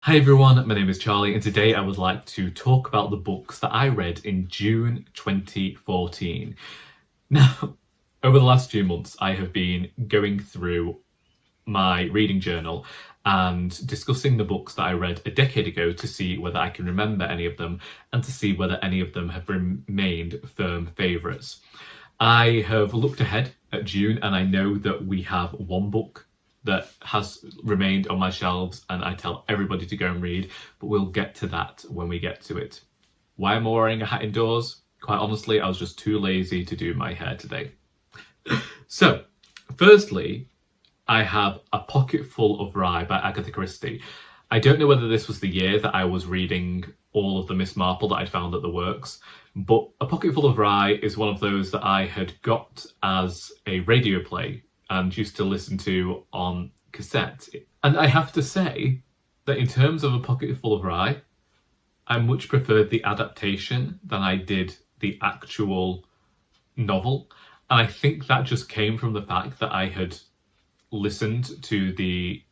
Hi everyone, my name is Charlie and today I would like to talk about the books that I read in June 2014. Now, over the last few months I have been going through my reading journal and discussing the books that I read a decade ago to see whether I can remember any of them and to see whether any of them have remained firm favourites. I have looked ahead at June and I know that we have one book that has remained on my shelves and I tell everybody to go and read, but we'll get to that when we get to it. Why am I wearing a hat indoors? Quite honestly, I was just too lazy to do my hair today. So, firstly, I have A Pocketful of Rye by Agatha Christie. I don't know whether this was the year that I was reading all of the Miss Marple that I'd found at the works, but A Pocketful of Rye is one of those that I had got as a radio play and used to listen to on cassette. And I have to say that in terms of A Pocketful of Rye, I much preferred the adaptation than I did the actual novel. And I think that just came from the fact that I had listened to the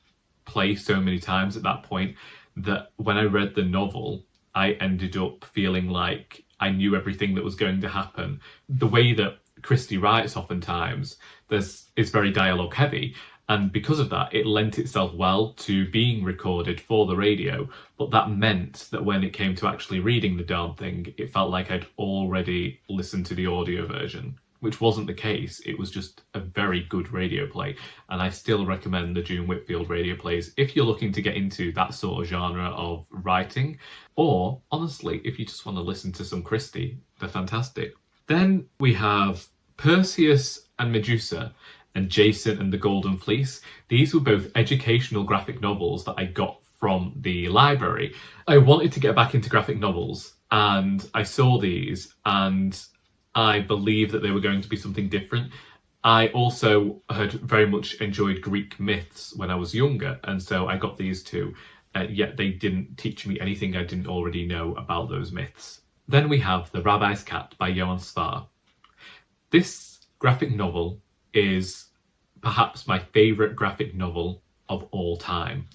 play so many times at that point that when I read the novel, I ended up feeling like I knew everything that was going to happen. The way that Christie writes oftentimes is very dialogue heavy, and because of that it lent itself well to being recorded for the radio, but that meant that when it came to actually reading the darn thing, it felt like I'd already listened to the audio version, which wasn't the case. It was just a very good radio play, and I still recommend the June Whitfield radio plays if you're looking to get into that sort of genre of writing, or honestly if you just want to listen to some Christie, they're fantastic. Then we have Perseus and Medusa and Jason and the Golden Fleece. These were both educational graphic novels that I got from the library. I wanted to get back into graphic novels and I saw these and I believed that they were going to be something different. I also had very much enjoyed Greek myths when I was younger, and so I got these two, yet they didn't teach me anything I didn't already know about those myths. Then we have The Rabbi's Cat by Joann Sfar. This graphic novel is perhaps my favourite graphic novel of all time.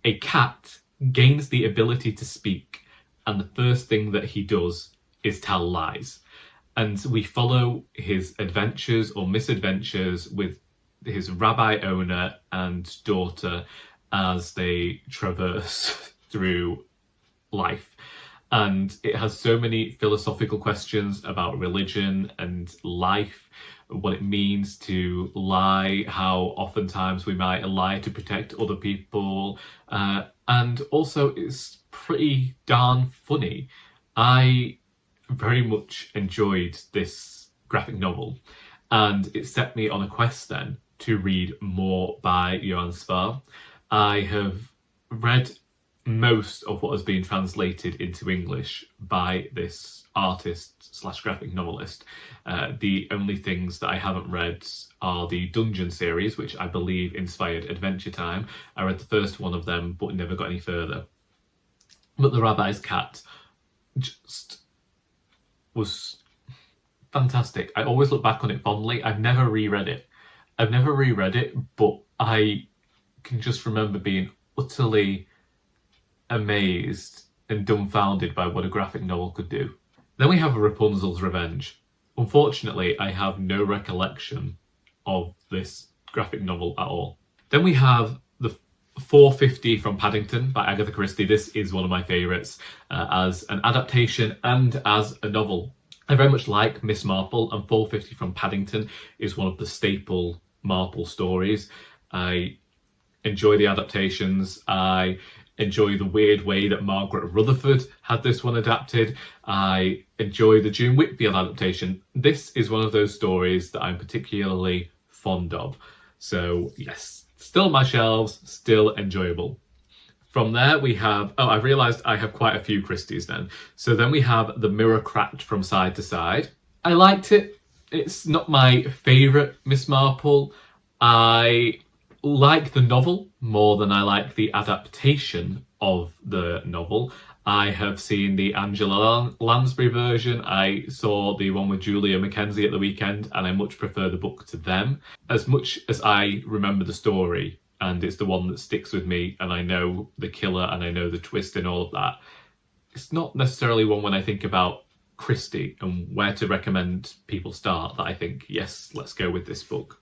A cat gains the ability to speak, and the first thing that he does is tell lies. And we follow his adventures or misadventures with his rabbi owner and daughter as they traverse through life. And it has so many philosophical questions about religion and life, what it means to lie, how oftentimes we might lie to protect other people, and also it's pretty darn funny. I very much enjoyed this graphic novel, and it set me on a quest then to read more by Joann Sfar. I have read most of what has been translated into English by this artist slash graphic novelist. The only things that I haven't read are the Dungeon series, which I believe inspired Adventure Time. I read the first one of them, but never got any further. But The Rabbi's Cat just was fantastic. I always look back on it fondly. I've never reread it, but I can just remember being utterly amazed and dumbfounded by what a graphic novel could do. Then we have Rapunzel's Revenge. Unfortunately, I have no recollection of this graphic novel at all. Then we have the 450 from Paddington by Agatha Christie. This is one of my favourites as an adaptation and as a novel. I very much like Miss Marple, and 450 from Paddington is one of the staple Marple stories. I enjoy the adaptations. I enjoy the weird way that Margaret Rutherford had this one adapted. I enjoy the June Whitfield adaptation. This is one of those stories that I'm particularly fond of. So yes, still on my shelves, still enjoyable. From there we have, I've realised I have quite a few Christies then. So then we have The Mirror Cracked from Side to Side. I liked it. It's not my favourite Miss Marple. I like the novel more than I like the adaptation of the novel. I have seen the Angela Lansbury version. I saw the one with Julia Mackenzie at the weekend, and I much prefer the book to them. As much as I remember the story, and it's the one that sticks with me, and I know the killer and I know the twist and all of that. It's not necessarily one when I think about Christie and where to recommend people start that I think, yes, let's go with this book.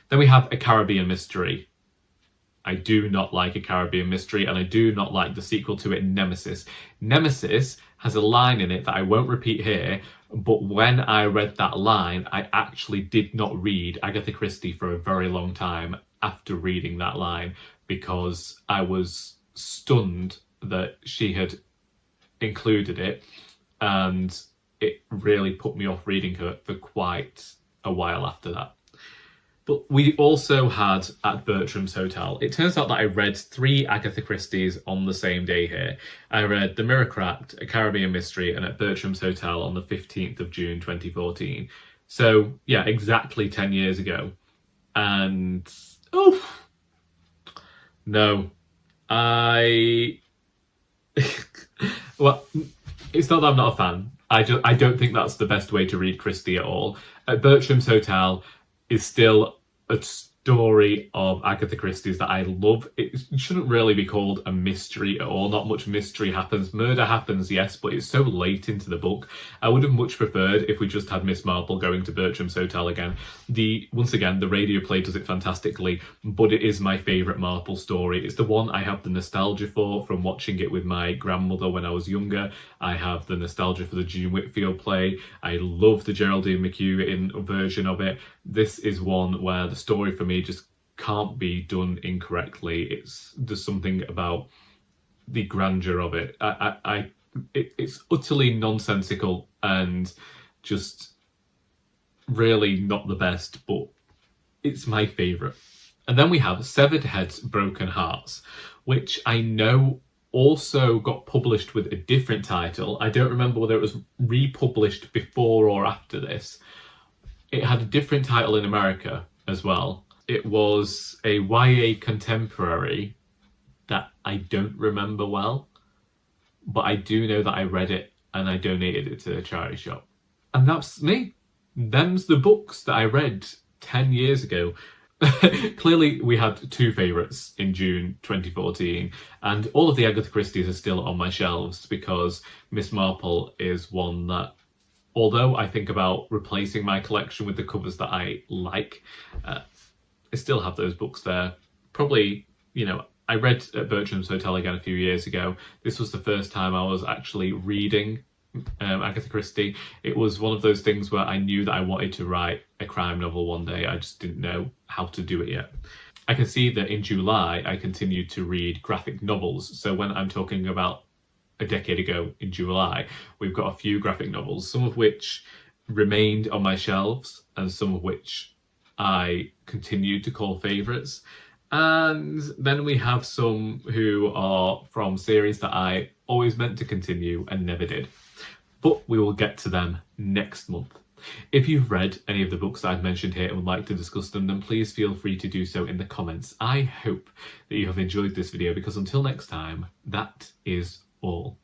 Then we have A Caribbean Mystery. I do not like A Caribbean Mystery, and I do not like the sequel to it, Nemesis. Nemesis has a line in it that I won't repeat here, but when I read that line, I actually did not read Agatha Christie for a very long time after reading that line, because I was stunned that she had included it, and it really put me off reading her for quite a while after that. But we also had At Bertram's Hotel. It turns out that I read 3 Agatha Christie's on the same day here. I read The Mirror Cracked, A Caribbean Mystery, and At Bertram's Hotel on the 15th of June 2014. So, yeah, exactly 10 years ago. And, no. Well, it's not that I'm not a fan. I don't think that's the best way to read Christie at all. At Bertram's Hotel is still a story of Agatha Christie's that I love. It shouldn't really be called a mystery at all. Not much mystery happens. Murder happens, yes, but it's so late into the book. I would have much preferred if we just had Miss Marple going to Bertram's Hotel again. Once again, the radio play does it fantastically, but it is my favourite Marple story. It's the one I have the nostalgia for from watching it with my grandmother when I was younger. I have the nostalgia for the June Whitfield play. I love the Geraldine McHugh version of it. This is one where the story for me just can't be done incorrectly. There's something about the grandeur of it. It's utterly nonsensical and just really not the best, but it's my favourite. And then we have Severed Heads, Broken Hearts, which I know also got published with a different title. I don't remember whether it was republished before or after this. It had a different title in America as well. It was a YA contemporary that I don't remember well, but I do know that I read it and I donated it to a charity shop. And that's me. Them's the books that I read 10 years ago. Clearly, we had 2 favourites in June 2014, and all of the Agatha Christie's are still on my shelves because Miss Marple is one that, although I think about replacing my collection with the covers that I like, I still have those books there. Probably, I read At Bertram's Hotel again a few years ago. This was the first time I was actually reading Agatha Christie. It was one of those things where I knew that I wanted to write a crime novel one day. I just didn't know how to do it yet. I can see that in July I continued to read graphic novels. So when I'm talking about a decade ago in July, we've got a few graphic novels, some of which remained on my shelves and some of which I continued to call favourites. And then we have some who are from series that I always meant to continue and never did. But we will get to them next month. If you've read any of the books that I've mentioned here and would like to discuss them, then please feel free to do so in the comments. I hope that you have enjoyed this video, because until next time, that is all.